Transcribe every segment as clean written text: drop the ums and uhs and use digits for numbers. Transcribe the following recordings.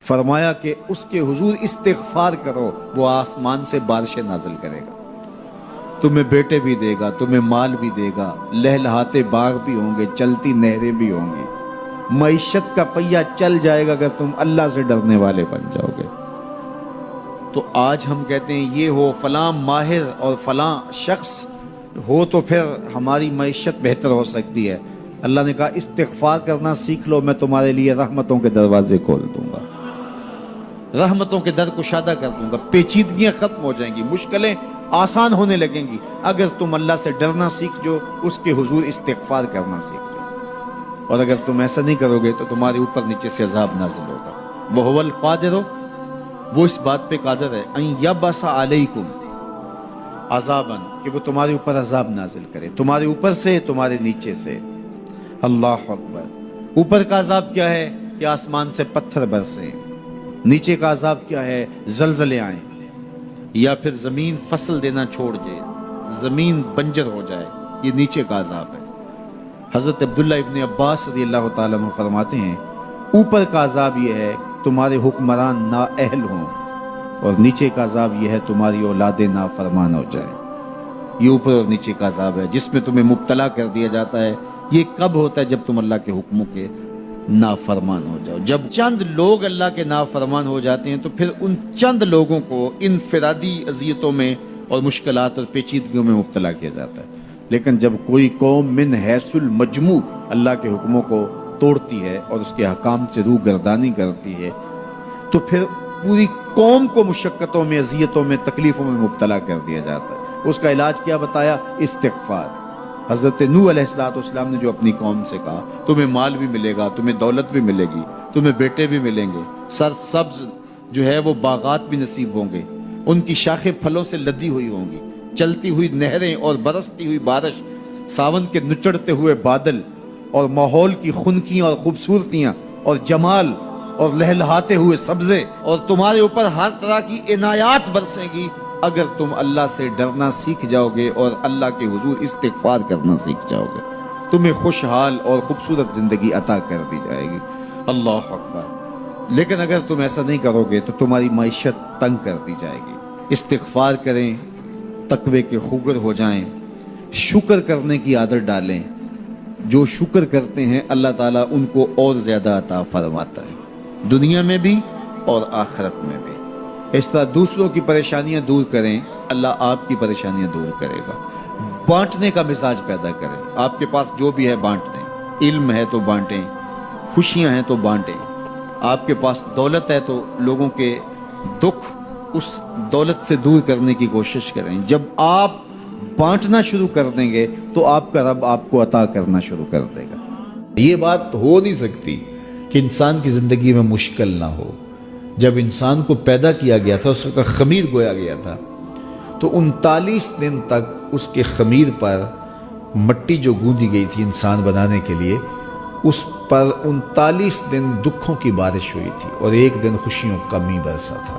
فرمایا کہ اس کے حضور استغفار کرو، وہ آسمان سے بارشیں نازل کرے گا، تمہیں بیٹے بھی دے گا، تمہیں مال بھی دے گا، لہلہاتے باغ بھی ہوں گے، چلتی نہریں بھی ہوں گی، معیشت کا پہیہ چل جائے گا اگر تم اللہ سے ڈرنے والے بن جاؤ گے۔ تو آج ہم کہتے ہیں یہ ہو فلاں ماہر اور فلاں شخص ہو تو پھر ہماری معیشت بہتر ہو سکتی ہے۔ اللہ نے کہا استغفار کرنا سیکھ لو، میں تمہارے لیے رحمتوں کے دروازے کھول دوں گا، رحمتوں کے در کشادہ کر دوں گا، پیچیدگیاں ختم ہو جائیں گی، مشکلیں آسان ہونے لگیں گی اگر تم اللہ سے ڈرنا سیکھ جو، اس کے حضور استغفار کرنا سیکھ جو۔ اور اگر تم ایسا نہیں کرو گے تو تمہارے اوپر نیچے سے عذاب نازل ہوگا۔ وَهُوَ الْقَادِرُ، وہ اس بات پہ قادر ہے، ان یبعث علیکم عذاباً، کہ وہ تمہارے اوپر عذاب نازل کرے، تمہارے اوپر سے، تمہارے نیچے سے۔ اللہ اکبر۔ اوپر کا عذاب کیا ہے کہ آسمان سے پتھر برسیں، نیچے کا عذاب کیا ہے زلزلے آئیں، یا پھر زمین فصل دینا چھوڑ جائے، زمین بنجر ہو جائے، یہ نیچے کا عذاب ہے۔ حضرت عبداللہ ابن عباس رضی اللہ تعالیٰ عنہ فرماتے ہیں اوپر کا عذاب یہ ہے تمہارے حکمران نااہل ہوں، اور نیچے کا عذاب یہ ہے تمہاری اولاد نافرمان ہو جائے۔ یہ اوپر اور نیچے کا عذاب ہے جس میں تمہیں مبتلا کر دیا جاتا ہے۔ یہ کب ہوتا ہے؟ جب تم اللہ کے حکموں کے نافرمان ہو جاؤ۔ جب چند لوگ اللہ کے نافرمان ہو جاتے ہیں تو پھر ان چند لوگوں کو انفرادی اذیتوں میں اور مشکلات اور پیچیدگیوں میں مبتلا کیا جاتا ہے۔ لیکن جب کوئی قوم من حیث المجموع اللہ کے حکموں کو توڑتی ہے اور اس کے حکام سے روح گردانی کرتی ہے تو پھر پوری قوم کو مشقتوں میں، اذیتوں میں، تکلیفوں میں مبتلا کر دیا جاتا ہے۔ اس کا علاج کیا بتایا؟ استغفار۔ حضرت نوح علیہ السلام نے جو اپنی قوم سے کہا تمہیں مال بھی ملے گا، تمہیں دولت بھی ملے گی، تمہیں بیٹے بھی ملیں گے، سرسبز جو ہے وہ باغات بھی نصیب ہوں گے، ان کی شاخیں پھلوں سے لدی ہوئی ہوں گی، چلتی ہوئی نہریں اور برستی ہوئی بارش، ساون کے نچڑتے ہوئے بادل، اور ماحول کی خنکیاں اور خوبصورتیاں اور جمال اور لہلہاتے ہوئے سبزے، اور تمہارے اوپر ہر طرح کی عنایات برسیں گی اگر تم اللہ سے ڈرنا سیکھ جاؤ گے اور اللہ کے حضور استغفار کرنا سیکھ جاؤ گے، تمہیں خوشحال اور خوبصورت زندگی عطا کر دی جائے گی۔ اللہ اکبر۔ لیکن اگر تم ایسا نہیں کرو گے تو تمہاری معیشت تنگ کر دی جائے گی۔ استغفار کریں، تقوی کے خوگر ہو جائیں، شکر کرنے کی عادت ڈالیں۔ جو شکر کرتے ہیں اللہ تعالیٰ ان کو اور زیادہ عطا فرماتا ہے، دنیا میں بھی اور آخرت میں بھی۔ اس طرح دوسروں کی پریشانیاں دور کریں، اللہ آپ کی پریشانیاں دور کرے گا۔ بانٹنے کا مزاج پیدا کریں، آپ کے پاس جو بھی ہے بانٹ دیں، علم ہے تو بانٹیں، خوشیاں ہیں تو بانٹیں، آپ کے پاس دولت ہے تو لوگوں کے دکھ اس دولت سے دور کرنے کی کوشش کریں۔ جب آپ بانٹنا شروع کر دیں گے تو آپ کا رب آپ کو عطا کرنا شروع کر دے گا۔ یہ بات ہو نہیں سکتی کہ انسان کی زندگی میں مشکل نہ ہو۔ جب انسان کو پیدا کیا گیا تھا، اس کا خمیر گویا گیا تھا، تو 39 دن تک اس کے خمیر پر مٹی جو گوندی گئی تھی انسان بنانے کے لیے، اس پر 39 دن دکھوں کی بارش ہوئی تھی اور ایک دن خوشیوں کا می برسا تھا۔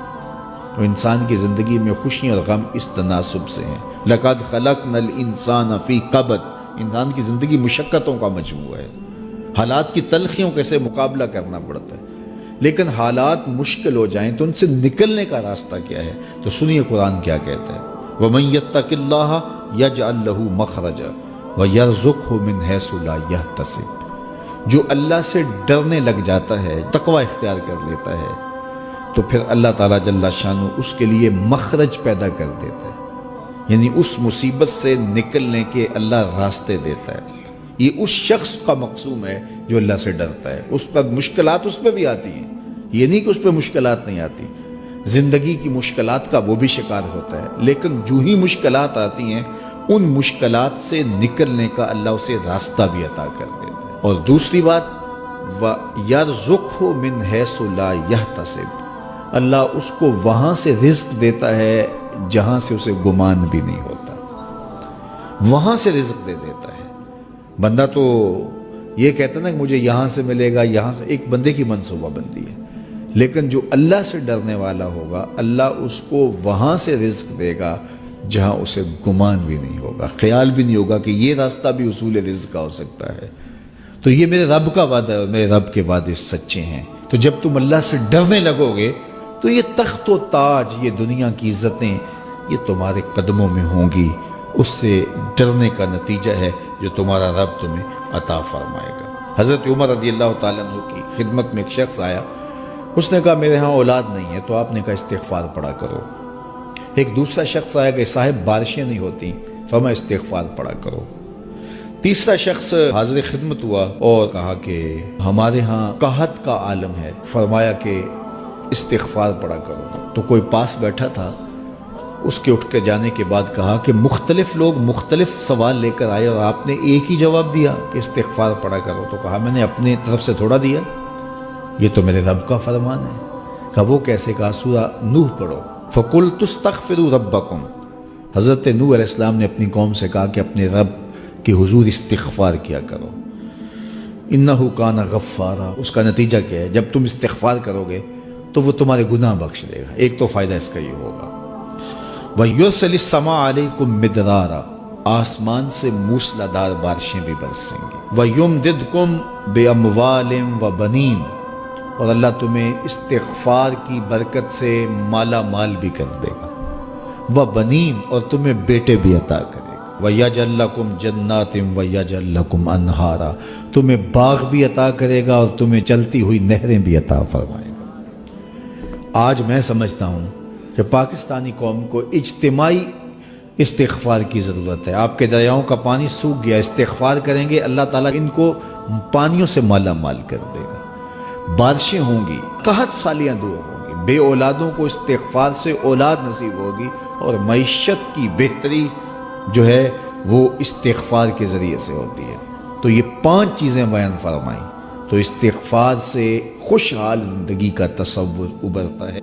تو انسان کی زندگی میں خوشیاں اور غم اس تناسب سے ہیں۔ لَقَدْ خَلَقْنَا الْإِنسَانَ فِي قَبْضٍ، انسان کی زندگی مشقتوں کا مجموعہ ہے، حالات کی تلخیوں کے سے مقابلہ کرنا پڑتا ہے۔ لیکن حالات مشکل ہو جائیں تو ان سے نکلنے کا راستہ کیا ہے؟ تو سنیے قرآن کیا کہتا ہے، وَمَن يَتَّقِ اللَّهَ يَجْعَلْ لَهُ مَخْرَجًا وَيَرْزُقْهُ مِنْ حَيْثُ لَا يَحْتَسِبُ، جو اللہ سے ڈرنے لگ جاتا ہے، تقوی اختیار کر لیتا ہے، تو پھر اللہ تعالیٰ جل شانہ اس کے لیے مخرج پیدا کر دیتا ہے، یعنی اس مصیبت سے نکلنے کے اللہ راستے دیتا ہے۔ یہ اس شخص کا مقصوم ہے جو اللہ سے ڈرتا ہے۔ اس پر مشکلات اس پہ بھی آتی ہیں، یہ نہیں کہ اس پہ مشکلات نہیں آتی، زندگی کی مشکلات کا وہ بھی شکار ہوتا ہے، لیکن جو ہی مشکلات آتی ہیں ان مشکلات سے نکلنے کا اللہ اسے راستہ بھی عطا کر دیتا ہے۔ اور دوسری بات، وَيَرْزُقْهُ مِنْ حَيْثُ لَا يَحْتَسِبُ، اللہ اس کو وہاں سے رزق دیتا ہے جہاں سے اسے گمان بھی نہیں ہوتا، وہاں سے رزق دے دیتا ہے۔ بندہ تو یہ کہتا نا کہ مجھے یہاں سے ملے گا، یہاں سے، ایک بندے کی منصوبہ بندی ہے، لیکن جو اللہ سے ڈرنے والا ہوگا اللہ اس کو وہاں سے رزق دے گا جہاں اسے گمان بھی نہیں ہوگا، خیال بھی نہیں ہوگا کہ یہ راستہ بھی حصول رزق کا ہو سکتا ہے۔ تو یہ میرے رب کا وعدہ ہے اور میرے رب کے وعدے سچے ہیں۔ تو جب تم اللہ سے ڈرنے لگو گے تو یہ تخت و تاج، یہ دنیا کی عزتیں، یہ تمہارے قدموں میں ہوں گی۔ اس سے ڈرنے کا نتیجہ ہے جو تمہارا رب تمہیں عطا فرمائے گا۔ حضرت عمر رضی اللہ تعالیٰ عنہ کی خدمت میں ایک شخص آیا، اس نے کہا میرے ہاں اولاد نہیں ہے، تو آپ نے کہا استغفار پڑھا کرو۔ ایک دوسرا شخص آیا کہ صاحب بارشیں نہیں ہوتی، فرمایا استغفار پڑھا کرو۔ تیسرا شخص حاضر خدمت ہوا اور کہا کہ ہمارے ہاں قحط کا عالم ہے، فرمایا کہ استغفار پڑھا کرو۔ تو کوئی پاس بیٹھا تھا، اس کے اٹھ کے جانے کے بعد کہا کہ مختلف لوگ مختلف سوال لے کر آئے اور آپ نے ایک ہی جواب دیا کہ استغفار پڑھا کرو۔ تو کہا میں نے اپنی طرف سے تھوڑا دیا، یہ تو میرے رب کا فرمان ہے۔ کہا وہ کیسے؟ کہا سورہ نوح پڑھو، فَقُلْتُ اسْتَغْفِرُوا رَبَّكُمْ۔ حضرت نوح علیہ السلام نے اپنی قوم سے کہا کہ اپنے رب کے حضور استغفار کیا کرو، اِنَّهُ كَانَ غَفَّارًا۔ اس کا نتیجہ کیا ہے؟ جب تم استغفار کرو گے تو وہ تمہارے گناہ بخش دے گا۔ ایک تو فائدہ اس کا یہ ہوگا، وَيُرْسِلِ السَّمَاءَ عَلَيْكُمْ مِدْرَارًا، آسمان سے موسلادھار بارشیں بھی برسیں گی، وَيُمْدِدْكُمْ بِأَمْوَالٍ وَبَنِينَ، اور اللہ تمہیں استغفار کی برکت سے مالا مال بھی کر دے گا، وَبَنِينَ، اور تمہیں بیٹے بھی عطا کرے گا، وَيَجْعَلْ لَكُمْ جَنَّاتٍ وَيَجْعَلْ لَكُمْ أَنْهَارًا، تمہیں باغ بھی عطا کرے گا اور تمہیں چلتی ہوئی نہریں بھی عطا فرمائے گا۔ آج میں سمجھتا ہوں کہ پاکستانی قوم کو اجتماعی استغفار کی ضرورت ہے۔ آپ کے دریاؤں کا پانی سوکھ گیا، استغفار کریں گے اللہ تعالیٰ ان کو پانیوں سے مالا مال کر دے گا، بارشیں ہوں گی، قحط سالیاں دور ہوں گی، بے اولادوں کو استغفار سے اولاد نصیب ہوگی، اور معیشت کی بہتری جو ہے وہ استغفار کے ذریعے سے ہوتی ہے۔ تو یہ 5 چیزیں بیان فرمائیں، تو استغفار سے خوشحال زندگی کا تصور ابھرتا ہے۔